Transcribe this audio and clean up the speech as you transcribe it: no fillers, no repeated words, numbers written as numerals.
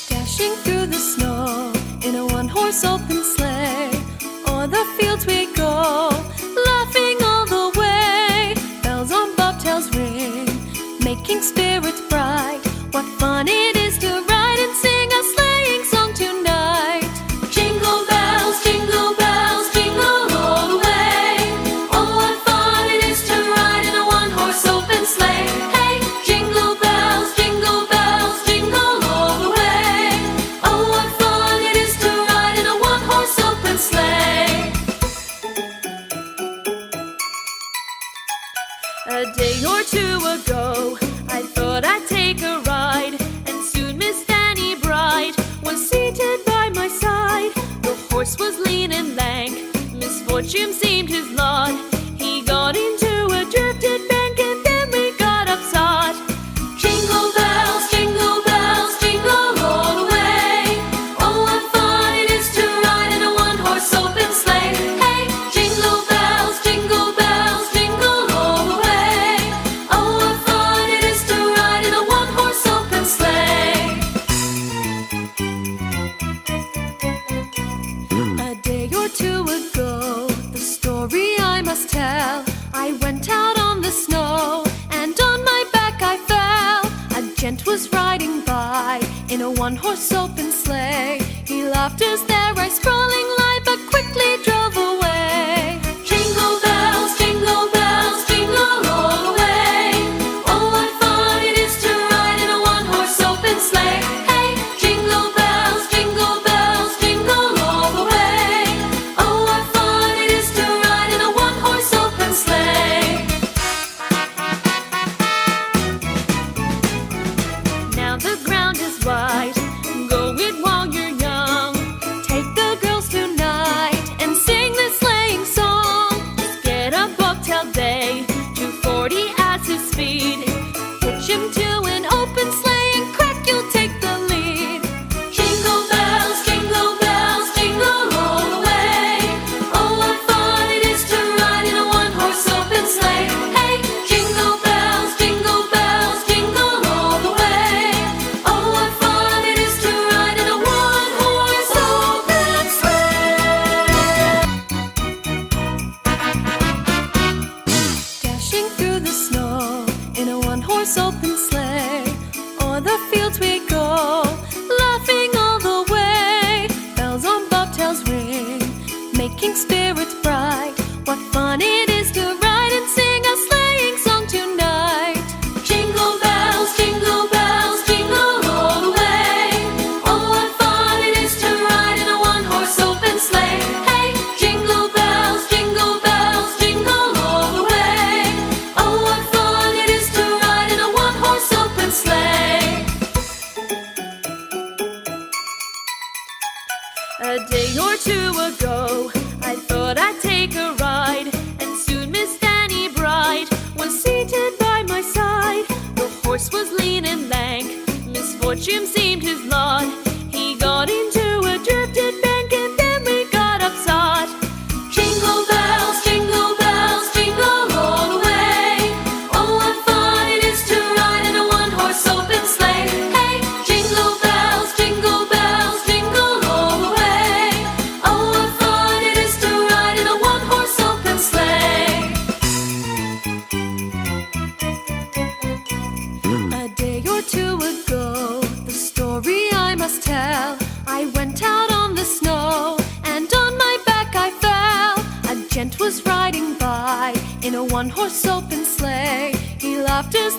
Dashing through the snow in a one-horse open sleigh, o'er the fields we go, laughing all the way. Bells on bobtails ring, making spirits bright. What fun it is to ride and sing a sleighing song tonight. Jingle bells, jingle all the way. Oh, what fun it is to ride in a one-horse open sleigh. Hey, jingle bells, jingle all the way. Oh, what fun it is to ride in a one-horse open sleigh. A day or two ago, I thought I'd take a ride, and soon Miss Fanny Bright was seated by my side. The horse was lean and lank, misfortune seemed his lot. He got into a drifted bank, and then we got upsot. Jingle bells, jingle all the way. Oh, what fun it is to ride in a one-horse open sleigh. Hey, jingle bells, jingle all the way. Oh, what fun it is to ride in a one-horse open sleigh. A day or two ago, the story I must tell. I went out on the snow, and on my back I fell. A gent was riding by in a one-horse open sleigh. He laughed as their eyes crawling light, but quickly drove away. Jingle bells, jingle all the way. Oh, what fun it is to ride in a one-horse open sleigh. Hey, jingle bells, jingle all the way. Oh, what fun it is to ride in a one-horse open sleigh. Now the ground is wide, go it while you're young. Take the girls tonight and sing this sleighing song. Just get a bobtail day, 240 at his speed. Hitch him to an open sleigh and crack, you'll take the lead. Jingle bells, jingle all the way. Oh, what fun it is to ride in a one-horse open sleigh. Hey, jingle bells, jingle all the way. Oh, what fun it is to ride in a one-horse open sleigh. Dashing through the snow in a one-horse open sleigh, o'er the fields we go, laughing all the way. Bells on bobtails ring, making spirits bright. What fun it is to ride and sing a sleighing song tonight. Jingle bells, jingle all the way. Oh, what fun it is to ride in a one-horse open sleigh. Hey, jingle bells, jingle all the way. Oh, what fun it is to ride in a one-horse open sleigh. A day or two ago, I thought I'd take a ride, and soon Miss Fanny Bright was seated by my side. The horse was lean and lank, misfortune seemed his lot. He got into a drifted bank, and then we got upsot. Jingle bells, jingle all the way. Oh, what fun it is to ride in a one-horse open sleigh. Hey, jingle bells, jingle all the way. Oh, what fun it is to ride in a one-horse open sleigh. A day or two ago, the story I must tell. I went out on the snow, and on my back I fell. A gent was riding by in a one-horse open sleigh. He laughed as